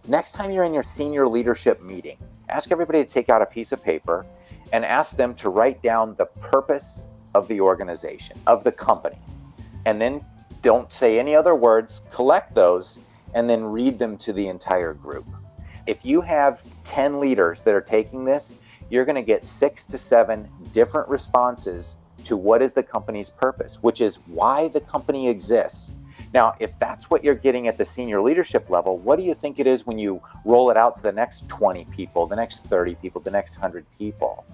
Next time you're in your senior leadership meeting, ask everybody to take out a piece of paper and ask them to write down the purpose of the organization, of the company. And then don't say any other words, collect those, and then read them to the entire group. If you have 10 leaders that are taking this, you're going to get 6 to 7 different responses to what is the company's purpose, which is why the company exists. Now, if that's what you're getting at the senior leadership level, what do you think it is when you roll it out to the next 20 people, the next 30 people, the next 100 people?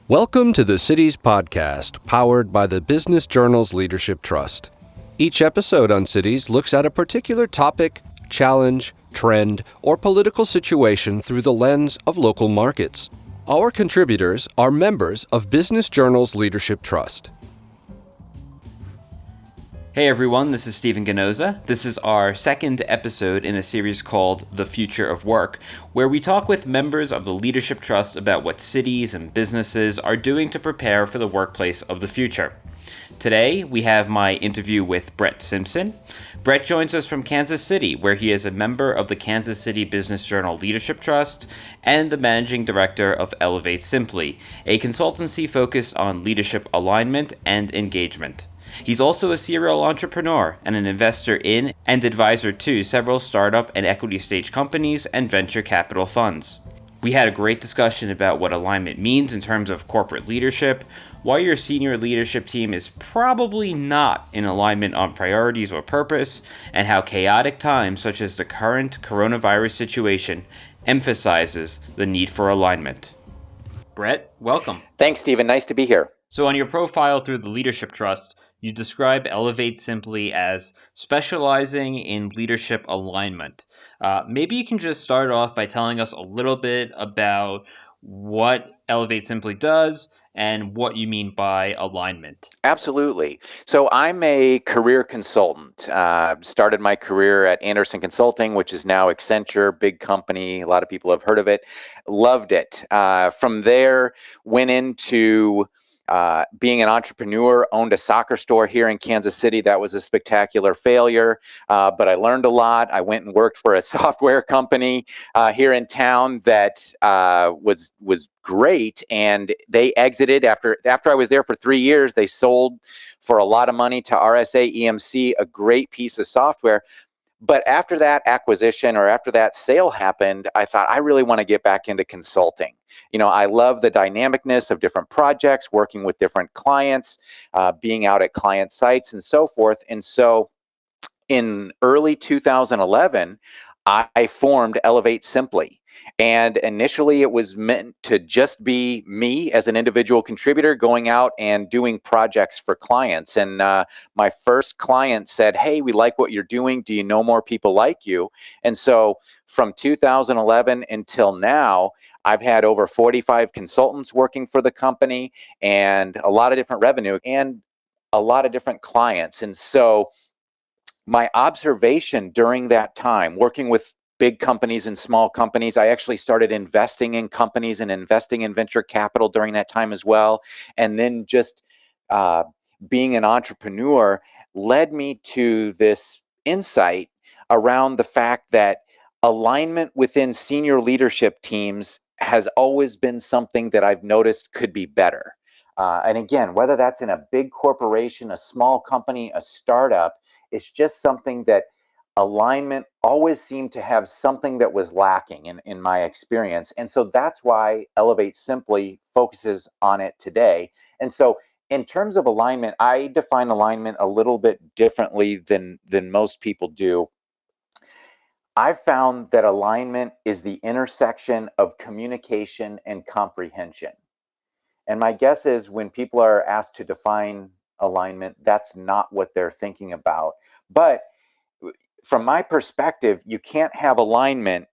Welcome to the Cities Podcast, powered by the Business Journal's Leadership Trust. Each episode on Cities looks at a particular topic, challenge, trend, or political situation through the lens of local markets. Our contributors are members of Business Journal's Leadership Trust. Hey everyone, this is Stephen Ganoza. This is our second episode in a series called The Future of Work, where we talk with members of the Leadership Trust about what cities and businesses are doing to prepare for the workplace of the future. Today, we have my interview with Brett Simpson. Brett joins us from Kansas City, where he is a member of the Kansas City Business Journal Leadership Trust and the managing director of Elevate Simply, a consultancy focused on leadership alignment and engagement. He's also a serial entrepreneur and an investor in and advisor to several startup and equity stage companies and venture capital funds. We had a great discussion about what alignment means in terms of corporate leadership, why your senior leadership team is probably not in alignment on priorities or purpose, and how chaotic times such as the current coronavirus situation emphasizes the need for alignment. Brett, welcome. Thanks, Stephen. Nice to be here. So on your profile through the Leadership Trust, you describe Elevate Simply as specializing in leadership alignment. Maybe you can just start off by telling us a little bit about what Elevate Simply does and what you mean by alignment. Absolutely. So I'm a career consultant. Started my career at Anderson Consulting, which is now Accenture, big company. A lot of people have heard of it. Loved it. From there, went into being an entrepreneur, owned a soccer store here in Kansas City. That was a spectacular failure, but I learned a lot. I went and worked for a software company here in town that was great, and they exited after I was there for 3 years. They sold for a lot of money to RSA EMC, a great piece of software. But after that acquisition or after that sale happened, I thought I really want to get back into consulting. You know, I love the dynamicness of different projects, working with different clients, being out at client sites and so forth. And so in early 2011, I formed Elevate Simply. And initially it was meant to just be me as an individual contributor going out and doing projects for clients. And my first client said, "Hey, we like what you're doing. Do you know more people like you?" And so from 2011 until now, I've had over 45 consultants working for the company and a lot of different revenue and a lot of different clients. And so my observation during that time, working with big companies and small companies, I actually started investing in companies and investing in venture capital during that time as well. And then just being an entrepreneur led me to this insight around the fact that alignment within senior leadership teams has always been something that I've noticed could be better. And again, whether that's in a big corporation, a small company, a startup, it's just something that alignment always seemed to have something that was lacking in my experience. And so that's why Elevate Simply focuses on it today. And so in terms of alignment, I define alignment a little bit differently than most people do. I've found that alignment is the intersection of communication and comprehension. And my guess is when people are asked to define alignment, that's not what they're thinking about. But from my perspective, you can't have alignment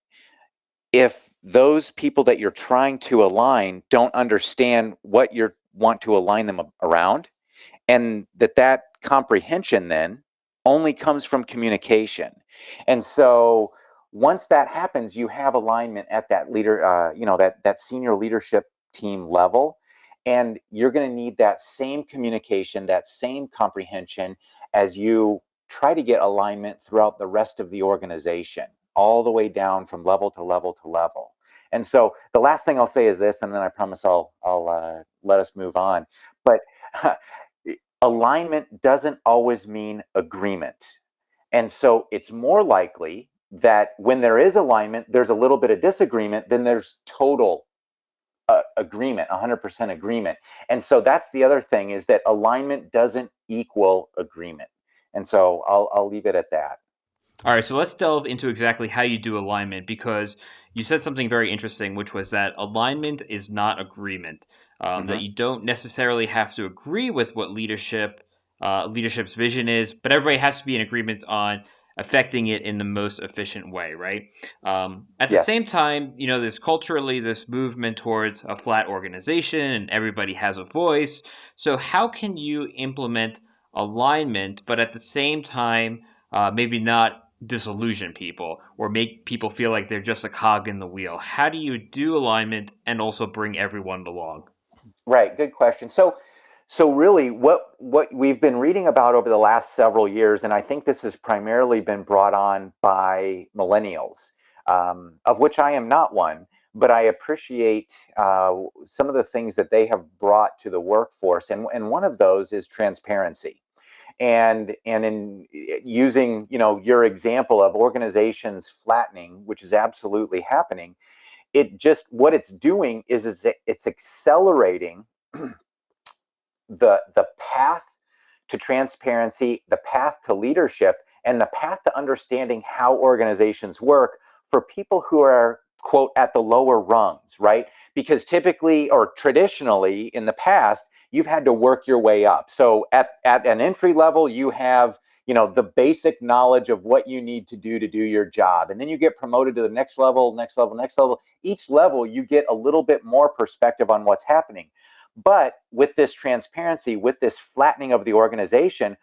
if those people that you're trying to align don't understand what you want to align them around, and that comprehension then only comes from communication. And so once that happens, you have alignment at that leader, that senior leadership team level. And you're going to need that same communication, that same comprehension as you try to get alignment throughout the rest of the organization. all the way down from level to level to level. And so the last thing I'll say is this, and then I promise I'll let us move on. But alignment doesn't always mean agreement. And so it's more likely that when there is alignment, there's a little bit of disagreement, then there's total agreement, 100% agreement. And so that's the other thing, is that alignment doesn't equal agreement. And so I'll leave it at that. All right, so let's delve into exactly how you do alignment, because you said something very interesting, which was that alignment is not agreement. That Mm-hmm. you don't necessarily have to agree with what leadership's vision is, but everybody has to be in agreement on affecting it in the most efficient way, right? At the Yes. same time, there's culturally this movement towards a flat organization and everybody has a voice. So how can you implement alignment, but at the same time, maybe not disillusion people or make people feel like they're just a cog in the wheel? How do you do alignment and also bring everyone along? Right. Good question. So really, what we've been reading about over the last several years, and I think this has primarily been brought on by millennials, of which I am not one, but I appreciate some of the things that they have brought to the workforce, and one of those is transparency. And in using your example of organizations flattening, which is absolutely happening, it just what it's doing is it's accelerating the path to transparency, the path to leadership, and the path to understanding how organizations work for people who are, quote, at the lower rungs, right? Because typically or traditionally in the past, you've had to work your way up. So at an entry level, you have the basic knowledge of what you need to do your job, and then you get promoted to the next level, next level, next level. Each level you get a little bit more perspective on what's happening. But with this transparency, with this flattening of the organization,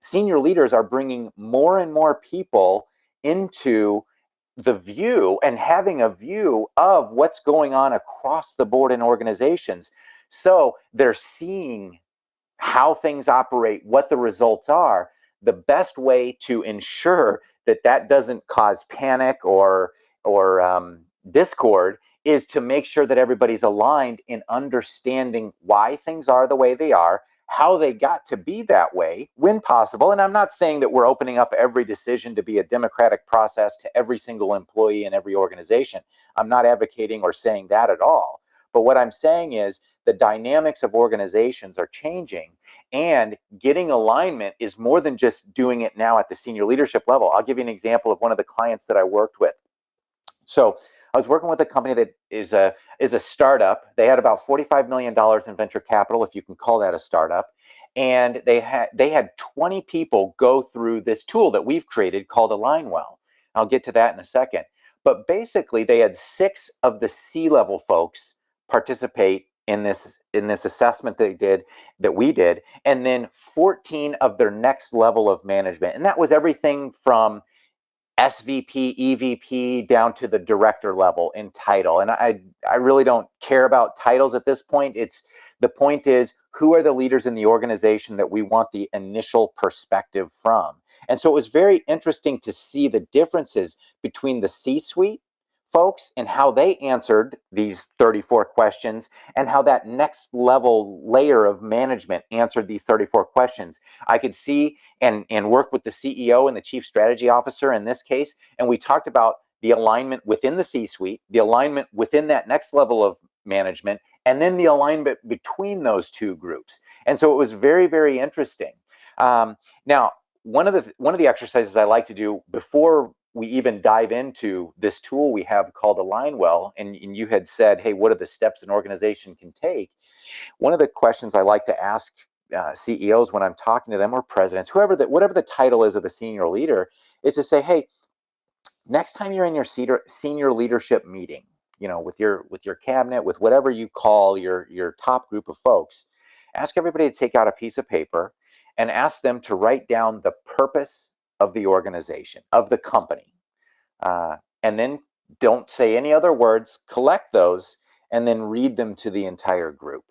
senior leaders are bringing more and more people into the view and having a view of what's going on across the board in organizations. So they're seeing how things operate, what the results are. The best way to ensure that that doesn't cause panic or discord is to make sure that everybody's aligned in understanding why things are the way they are, how they got to be that way when possible. And I'm not saying that we're opening up every decision to be a democratic process to every single employee in every organization. I'm not advocating or saying that at all. But what I'm saying is the dynamics of organizations are changing, and getting alignment is more than just doing it now at the senior leadership level. I'll give you an example of one of the clients that I worked with. So I was working with a company that is a startup. They had about $45 million in venture capital, if you can call that a startup. And they had 20 people go through this tool that we've created called Alignwell. I'll get to that in a second. But basically, they had 6 of the C-level folks participate in this assessment that we did, and then 14 of their next level of management. And that was everything from SVP, EVP, down to the director level in title. And I really don't care about titles at this point. The point is, who are the leaders in the organization that we want the initial perspective from? And so it was very interesting to see the differences between the C-suite folks and how they answered these 34 questions, and how that next level layer of management answered these 34 questions. I could see and work with the CEO and the chief strategy officer in this case, and we talked about the alignment within the C-suite, the alignment within that next level of management, and then the alignment between those two groups. And so it was very, very interesting. Now, one of the exercises I like to do before we even dive into this tool we have called Alignwell, and you had said, hey, what are the steps an organization can take? One of the questions I like to ask CEOs when I'm talking to them, or presidents, whatever the title is of the senior leader, is to say, hey, next time you're in your senior leadership meeting, with your cabinet, with whatever you call your top group of folks, ask everybody to take out a piece of paper and ask them to write down the purpose of the organization, of the company, and then don't say any other words. Collect those and then read them to the entire group.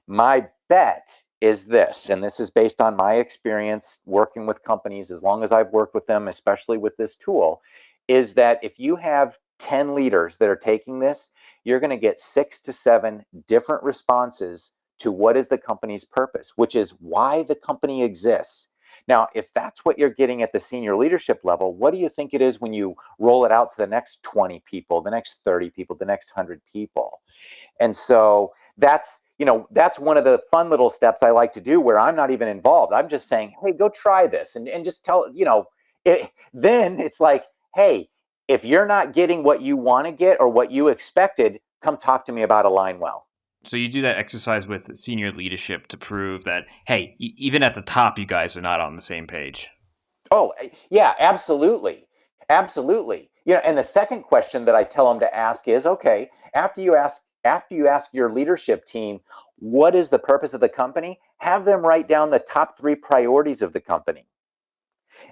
My bet is this, and this is based on my experience working with companies as long as I've worked with them, especially with this tool, is that if you have 10 leaders that are taking this, you're going to get 6 to 7 different responses to what is the company's purpose, which is why the company exists. Now, if that's what you're getting at the senior leadership level, what do you think it is when you roll it out to the next 20 people, the next 30 people, the next 100 people? And so that's one of the fun little steps I like to do where I'm not even involved. I'm just saying, hey, go try this and just tell, then it's like, hey, if you're not getting what you want to get or what you expected, come talk to me about Align Well. So you do that exercise with senior leadership to prove that, hey, even at the top, you guys are not on the same page. Oh, yeah, absolutely. Absolutely. And the second question that I tell them to ask is, okay, after you ask your leadership team, what is the purpose of the company? Have them write down the top 3 priorities of the company.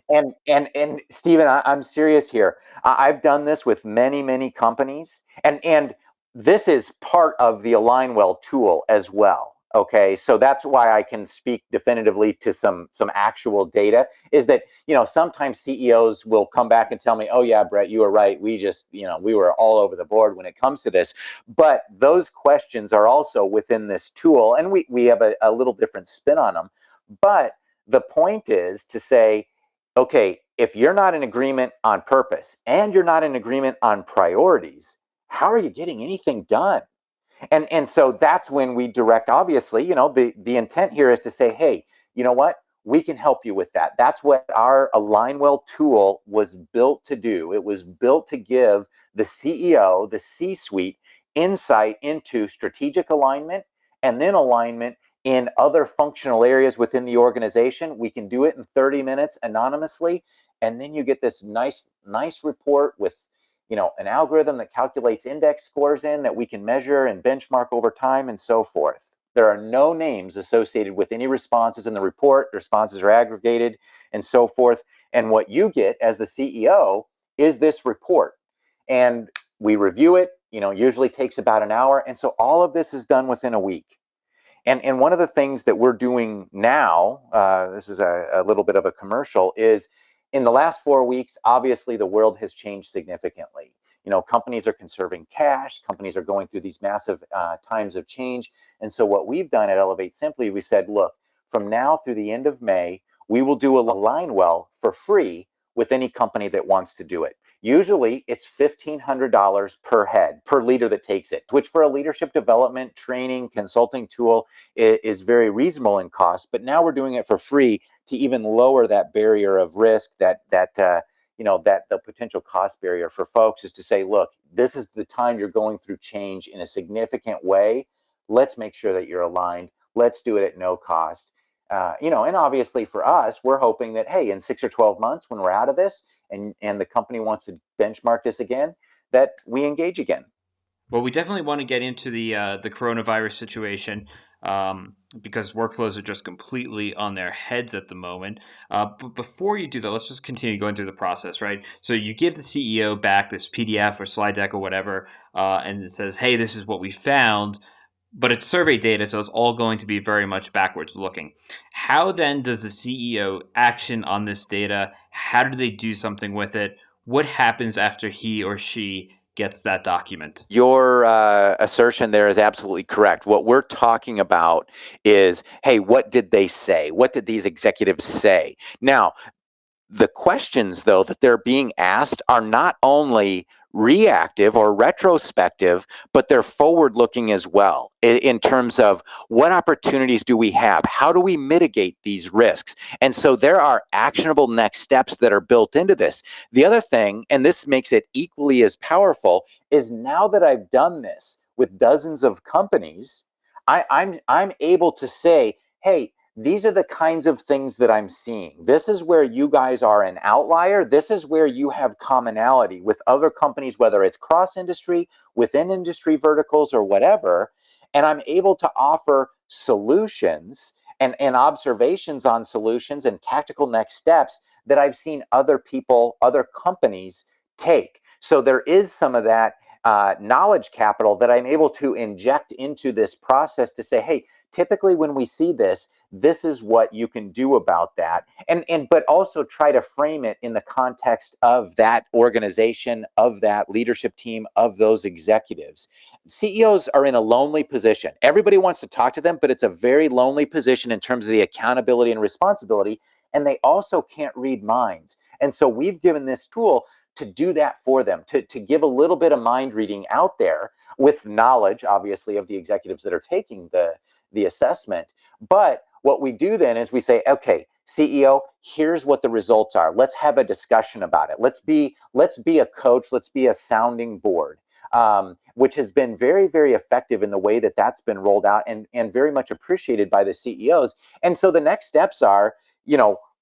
And Stephen, I'm serious here. I've done this with many, many companies, and this is part of the AlignWell tool as well. Okay, so that's why I can speak definitively to some actual data. Is that sometimes CEOs will come back and tell me, "Oh yeah, Brett, you were right. We just we were all over the board when it comes to this." But those questions are also within this tool, and we have a little different spin on them. But the point is to say, okay, if you're not in agreement on purpose and you're not in agreement on priorities, how are you getting anything done? And so that's when we direct, obviously, the intent here is to say, hey, you know what? We can help you with that. That's what our AlignWell tool was built to do. It was built to give the CEO, the C-suite, insight into strategic alignment and then alignment in other functional areas within the organization. We can do it in 30 minutes anonymously. And then you get this nice report with an algorithm that calculates index scores in that we can measure and benchmark over time and so forth. There are no names associated with any responses in the report. The responses are aggregated and so forth. And what you get as the CEO is this report. And we review it, usually takes about an hour. And so all of this is done within a week. And one of the things that we're doing now, this is a little bit of a commercial, is in the last 4 weeks, obviously the world has changed significantly. Companies are conserving cash. Companies are going through these massive times of change. And so what we've done at Elevate Simply, we said, look, from now through the end of May, we will do Align Well for free with any company that wants to do it. Usually it's $1,500 per head, per leader that takes it, which for a leadership development, training, consulting tool is very reasonable in cost. But now we're doing it for free to even lower that barrier of risk, that the potential cost barrier for folks, is to say, look, this is the time you're going through change in a significant way. Let's make sure that you're aligned. Let's do it at no cost. And obviously for us, we're hoping that, hey, in 6 or 12 months, when we're out of this and the company wants to benchmark this again, that we engage again. Well, we definitely want to get into the coronavirus situation because workflows are just completely on their heads at the moment. But before you do that, let's just continue going through the process, right? So you give the CEO back this PDF or slide deck or whatever, and it says, "Hey, this is what we found." But it's survey data, so it's all going to be very much backwards looking. How then does the CEO action on this data? How do they do something with it? What happens after he or she gets that document? Your assertion there is absolutely correct. What we're talking about is, hey, what did they say? What did these executives say? Now, the questions, though, that they're being asked are not only reactive or retrospective, but they're forward looking as well in terms of what opportunities do we have? How do we mitigate these risks? And so there are actionable next steps that are built into this. The other thing, and this makes it equally as powerful, is now that I've done this with dozens of companies, I'm able to say, hey, these are the kinds of things that I'm seeing. This is where you guys are an outlier. This is where you have commonality with other companies, whether it's cross industry, within industry verticals, or whatever. And I'm able to offer solutions and observations on solutions and tactical next steps that I've seen other people, other companies take. So there is some of that knowledge capital that I'm able to inject into this process to say, hey, typically when we see this, this is what you can do about that. And but also try to frame it in the context of that organization, of that leadership team, of those executives. CEOs are in a lonely position. Everybody wants to talk to them, but it's a very lonely position in terms of the accountability and responsibility. And they also can't read minds. And so we've given this tool to do that for them, to give a little bit of mind reading out there with knowledge, obviously, of the executives that are taking the assessment. But what we do then is we say, okay, CEO, here's what the results are. Let's have a discussion about it. Let's be a coach. Let's be a sounding board. Which has been very, very effective in the way that that's been rolled out, and very much appreciated by the CEOs. And so the next steps are,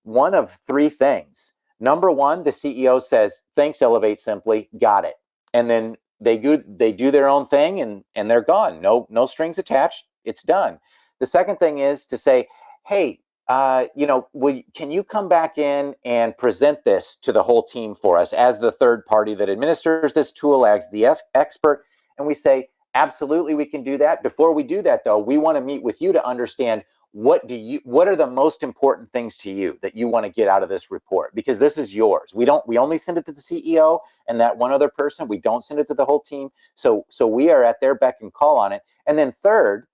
one of three things. Number one, the CEO says, thanks, Elevate Simply, got it. And then they do their own thing, and they're gone. No strings attached. It's done. The second thing is to say, hey, can you come back in and present this to the whole team for us as the third party that administers this tool, as the expert? And we say, absolutely, we can do that. Before we do that, though, we want to meet with you to understand what are the most important things to you that you want to get out of this report, because this is yours. We only send it to the CEO and that one other person. We don't send it to the whole team. So we are at their beck and call on it. And then third,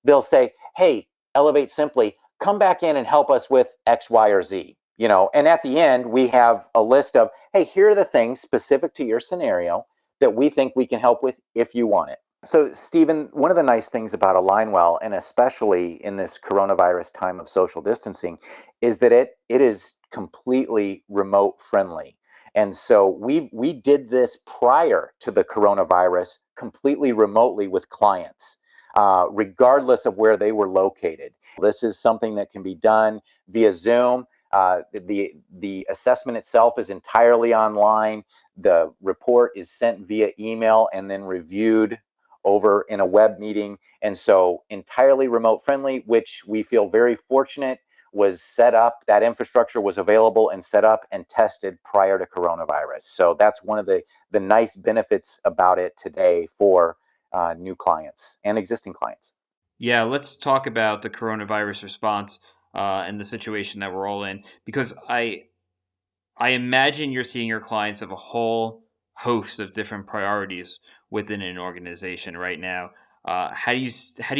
they'll say, hey, Elevate Simply, come back in and help us with X, Y, or Z. And at the end, we have a list of, hey, here are the things specific to your scenario that we think we can help with if you want it. So, Stephen, one of the nice things about Alignwell, and especially in this coronavirus time of social distancing, is that it is completely remote friendly. And so we did this prior to the coronavirus completely remotely with clients, regardless of where they were located. This is something that can be done via Zoom. The assessment itself is entirely online. The report is sent via email and then reviewed over in a web meeting. And so entirely remote friendly, which we feel very fortunate was set up. That infrastructure was available and set up and tested prior to coronavirus. So that's one of the nice benefits about it today for new clients and existing clients. Yeah, let's talk about the coronavirus response and the situation that we're all in, because I imagine you're seeing your clients have a whole host of different priorities within an organization right now. How do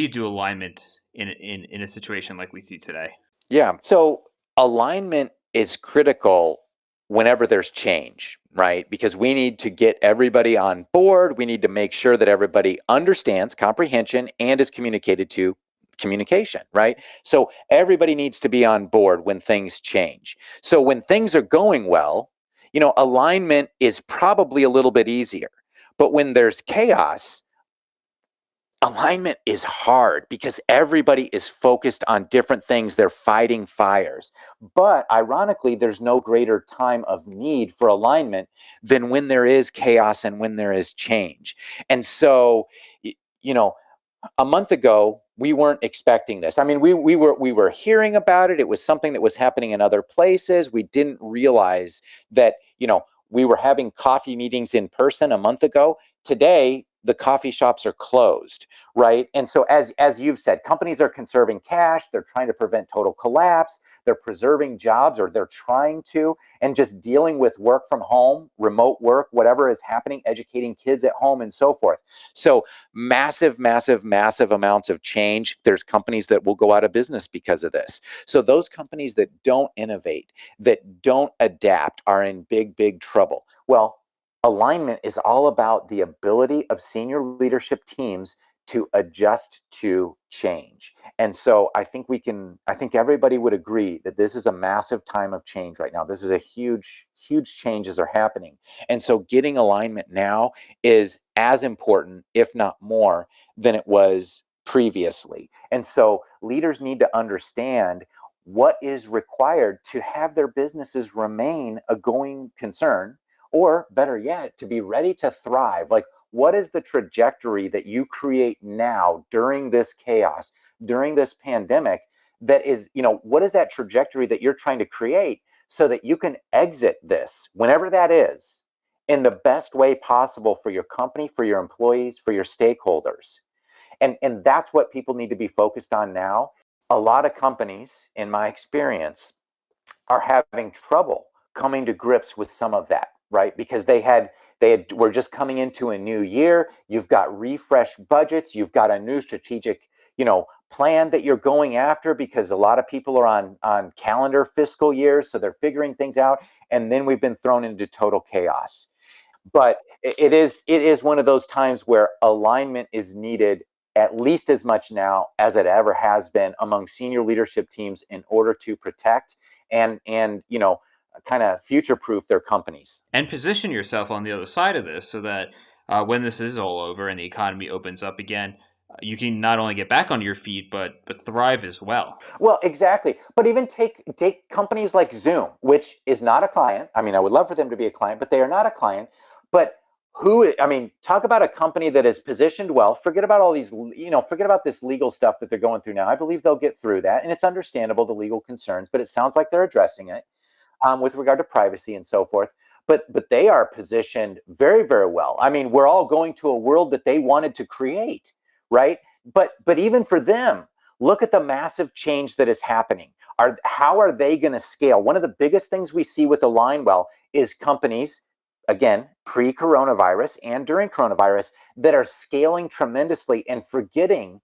you do alignment in a situation like we see today? Yeah. So alignment is critical whenever there's change, right? Because we need to get everybody on board. We need to make sure that everybody understands comprehension and is communicated to communication, right? So everybody needs to be on board when things change. So when things are going well, alignment is probably a little bit easier. But when there's chaos, alignment is hard because everybody is focused on different things. They're fighting fires. But ironically, there's no greater time of need for alignment than when there is chaos and when there is change. And so, a month ago, we weren't expecting this. I mean, we were hearing about it. It was something that was happening in other places. We didn't realize that, we were having coffee meetings in person a month ago. Today, the coffee shops are closed, right? And so as you've said, companies are conserving cash, they're trying to prevent total collapse, they're preserving jobs, or they're trying to, and just dealing with work from home, remote work, whatever is happening, educating kids at home and so forth. So massive, massive, massive amounts of change. There's companies that will go out of business because of this. So those companies that don't innovate, that don't adapt, are in big, big trouble. Well, alignment is all about the ability of senior leadership teams to adjust to change. And so I think everybody would agree that this is a massive time of change right now. This is a huge, huge changes are happening. And so getting alignment now is as important, if not more, than it was previously. And so leaders need to understand what is required to have their businesses remain a going concern, or better yet, to be ready to thrive. Like, what is the trajectory that you create now during this chaos, during this pandemic, that is, what is that trajectory that you're trying to create so that you can exit this, whenever that is, in the best way possible for your company, for your employees, for your stakeholders? And that's what people need to be focused on now. A lot of companies, in my experience, are having trouble coming to grips with some of that, right? Because they had were just coming into a new year. You've got refreshed budgets. You've got a new strategic, plan that you're going after, because a lot of people are on calendar fiscal years, so they're figuring things out. And then we've been thrown into total chaos. But it is one of those times where alignment is needed at least as much now as it ever has been among senior leadership teams in order to protect and kind of future proof their companies. And position yourself on the other side of this so that when this is all over and the economy opens up again, you can not only get back on your feet but thrive as well. Well, exactly. But even take companies like Zoom, which is not a client. I mean, I would love for them to be a client, but they are not a client. But talk about a company that is positioned well. Forget about all these, forget about this legal stuff that they're going through now. I believe they'll get through that. And it's understandable, the legal concerns, but it sounds like they're addressing it with regard to privacy and so forth. But they are positioned very, very well. I mean, we're all going to a world that they wanted to create, right? But even for them, look at the massive change that is happening. How are they going to scale? One of the biggest things we see with Alignwell is companies, again, pre-coronavirus and during coronavirus, that are scaling tremendously and forgetting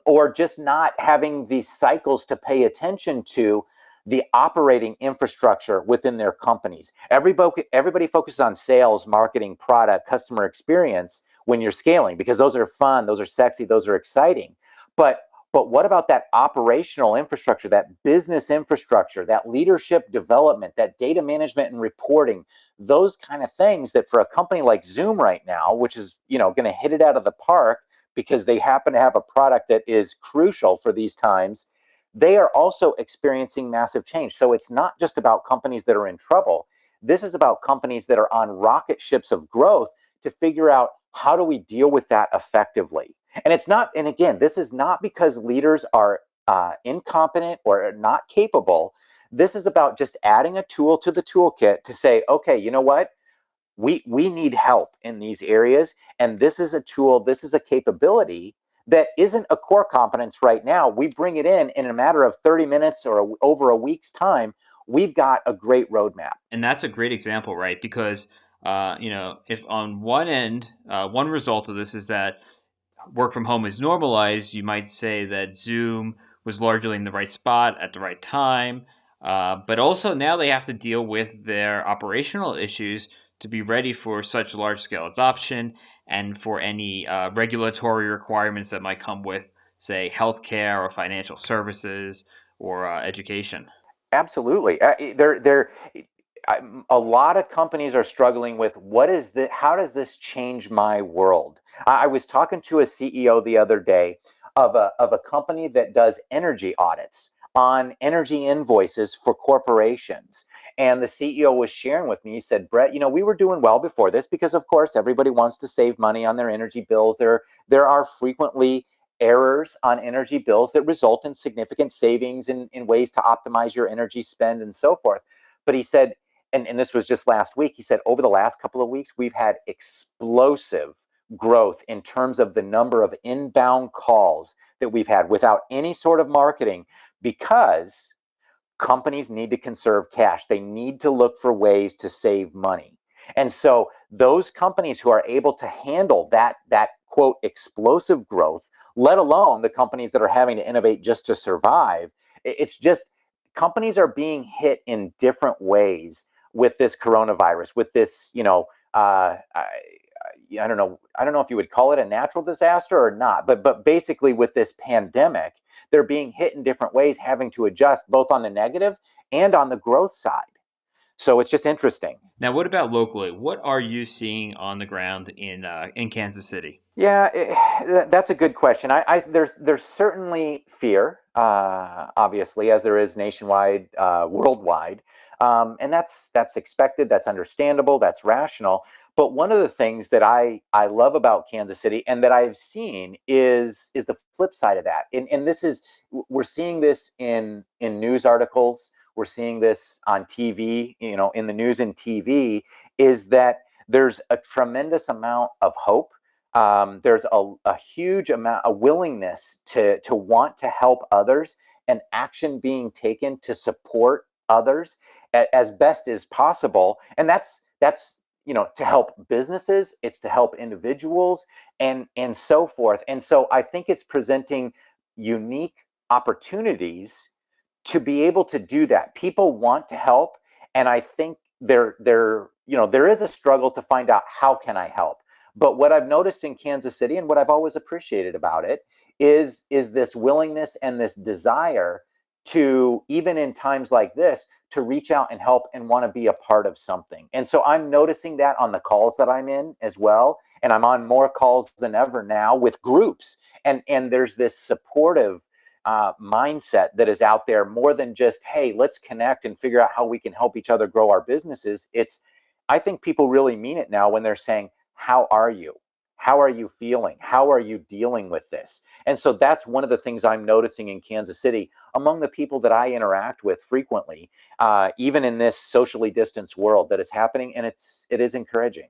or just not having these cycles to pay attention to the operating infrastructure within their companies. Everybody focuses on sales, marketing, product, customer experience when you're scaling, because those are fun, those are sexy, those are exciting. But what about that operational infrastructure, that business infrastructure, that leadership development, that data management and reporting, those kind of things that for a company like Zoom right now, which is, going to hit it out of the park because they happen to have a product that is crucial for these times, they are also experiencing massive change. So it's not just about companies that are in trouble. This is about companies that are on rocket ships of growth to figure out, how do we deal with that effectively? And it's not, and again, this is not because leaders are incompetent or not capable. This is about just adding a tool to the toolkit to say, okay, you know what? We need help in these areas. And this is a tool, this is a capability that isn't a core competence right now. We bring it in a matter of 30 minutes or over a week's time. We've got a great roadmap. And that's a great example, right? Because, if on one end, one result of this is that work from home is normalized, you might say that Zoom was largely in the right spot at the right time. But also now they have to deal with their operational issues to be ready for such large scale adoption and for any regulatory requirements that might come with, say, healthcare or financial services or education. Absolutely. A lot of companies are struggling with, how does this change my world? I was talking to a CEO the other day of a company that does energy audits on energy invoices for corporations. And the CEO was sharing with me, he said, Brett, we were doing well before this because, of course, everybody wants to save money on their energy bills. There are frequently errors on energy bills that result in significant savings in ways to optimize your energy spend and so forth. But he said, and this was just last week, he said, over the last couple of weeks, we've had explosive growth in terms of the number of inbound calls that we've had without any sort of marketing, because companies need to conserve cash. They need to look for ways to save money. And so those companies who are able to handle that quote explosive growth, let alone the companies that are having to innovate just to survive, it's just companies are being hit in different ways with this coronavirus, with this, I don't know. I don't know if you would call it a natural disaster or not, but basically with this pandemic, they're being hit in different ways, having to adjust both on the negative and on the growth side. So it's just interesting. Now, what about locally? What are you seeing on the ground in Kansas City? Yeah, that's a good question. There's certainly fear, obviously, as there is nationwide, worldwide, and that's expected, that's understandable, that's rational. But one of the things that I love about Kansas City and that I've seen is the flip side of that. And this is, we're seeing this in news articles, we're seeing this on TV, in the news and TV, is that there's a tremendous amount of hope there's a huge amount, a willingness to want to help others, and action being taken to support others as best as possible. And that's to help businesses, it's to help individuals, and so forth. And so I think it's presenting unique opportunities to be able to do that. People want to help, and I think there is a struggle to find out, how can I help? But what I've noticed in Kansas City, and what I've always appreciated about it, is this willingness and this desire to, even in times like this, to reach out and help and want to be a part of something. And so I'm noticing that on the calls that I'm in as well. And I'm on more calls than ever now with groups. And there's this supportive mindset that is out there, more than just, hey, let's connect and figure out how we can help each other grow our businesses. I think people really mean it now when they're saying, how are you? How are you feeling? How are you dealing with this? And so that's one of the things I'm noticing in Kansas City among the people that I interact with frequently, even in this socially distanced world that is happening. And it is encouraging.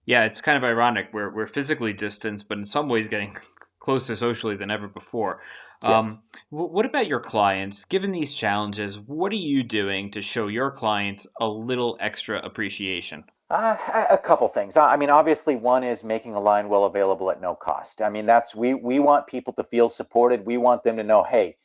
Yeah, it's kind of ironic. We're physically distanced, but in some ways getting closer socially than ever before. Yes. What about your clients? Given these challenges, what are you doing to show your clients a little extra appreciation? A couple things. I mean, obviously, one is making a line well available at no cost. I mean, we want people to feel supported. We want them to know, hey,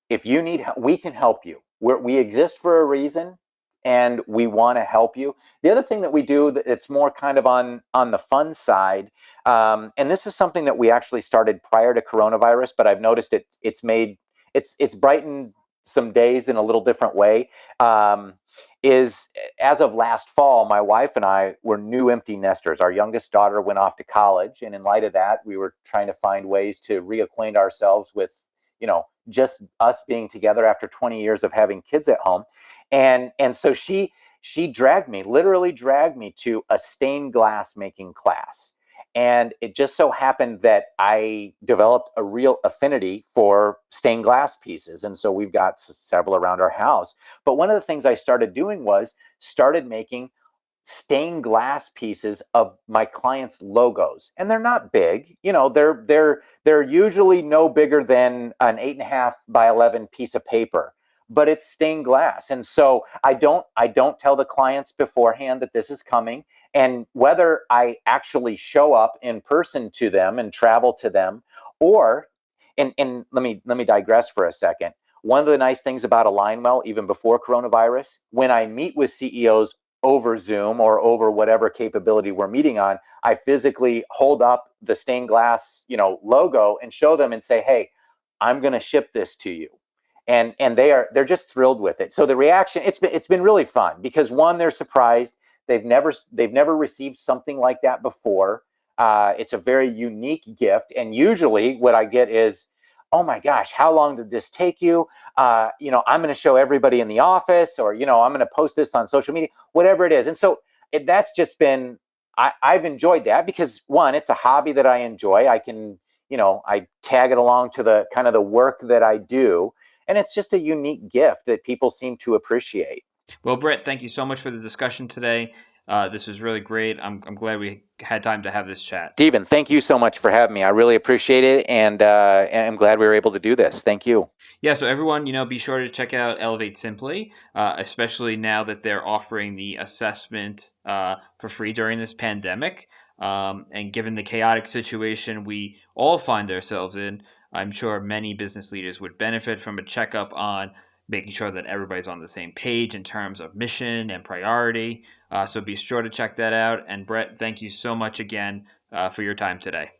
if you need help, we can help you. We exist for a reason, and we want to help you. The other thing that we do, it's more kind of on the fun side, and this is something that we actually started prior to coronavirus, but I've noticed it's brightened some days in a little different way. Is, as of last fall, my wife and I were new empty nesters. Our youngest daughter went off to college, and in light of that, we were trying to find ways to reacquaint ourselves with, just us being together after 20 years of having kids at home. And so she literally dragged me to a stained glass making class. And it just so happened that I developed a real affinity for stained glass pieces. And so we've got several around our house. But one of the things I started doing was started making stained glass pieces of my clients' logos. And they're not big. They're usually no bigger than an 8.5 by 11 piece of paper, but it's stained glass. And so I don't tell the clients beforehand that this is coming. And whether I actually show up in person to them and travel to them, or and let me digress for a second. One of the nice things about Alignwell, even before coronavirus, when I meet with CEOs over Zoom or over whatever capability we're meeting on, I physically hold up the stained glass, logo, and show them and say, hey, I'm going to ship this to you. And they're just thrilled with it. So the reaction, it's been really fun, because one, they're surprised. They've never received something like that before. It's a very unique gift. And usually what I get is, oh my gosh, how long did this take you? I'm going to show everybody in the office, or, I'm going to post this on social media, whatever it is. And so that's just been, I've enjoyed that, because one, it's a hobby that I enjoy. I can, I tag it along to the kind of the work that I do. And it's just a unique gift that people seem to appreciate. Well, Brett, thank you so much for the discussion today. This was really great. I'm glad we had time to have this chat. Stephen, thank you so much for having me. I really appreciate it, and I'm glad we were able to do this. Thank you. Yeah, so everyone, be sure to check out Elevate Simply, especially now that they're offering the assessment for free during this pandemic. And given the chaotic situation we all find ourselves in, I'm sure many business leaders would benefit from a checkup on making sure that everybody's on the same page in terms of mission and priority. So be sure to check that out. And Brett, thank you so much again for your time today.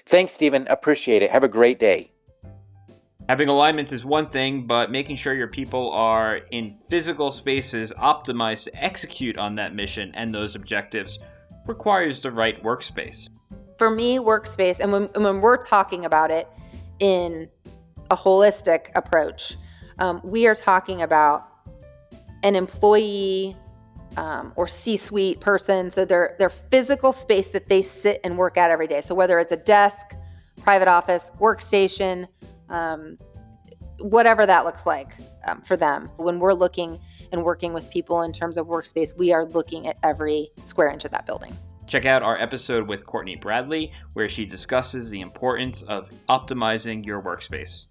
Thanks, Stephen. Appreciate it. Have a great day. Having alignment is one thing, but making sure your people are in physical spaces optimized to execute on that mission and those objectives requires the right workspace. For me, workspace, and when we're talking about it in a holistic approach, we are talking about an employee or C-suite person, so their physical space that they sit and work at every day. So whether it's a desk, private office, workstation, whatever that looks like for them. When we're looking and working with people in terms of workspace, we are looking at every square inch of that building. Check out our episode with Courtney Bradley, where she discusses the importance of optimizing your workspace.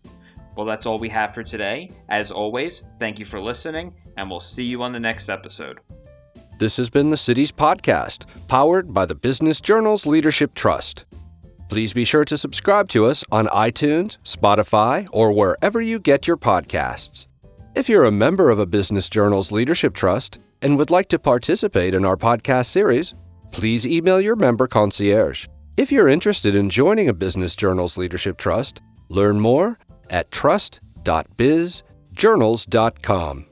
Well, that's all we have for today. As always, thank you for listening, and we'll see you on the next episode. This has been the Cities Podcast, powered by the Business Journal's Leadership Trust. Please be sure to subscribe to us on iTunes, Spotify, or wherever you get your podcasts. If you're a member of a Business Journal's Leadership Trust and would like to participate in our podcast series, please email your member concierge. If you're interested in joining a Business Journal's Leadership Trust, learn more at trust.bizjournals.com.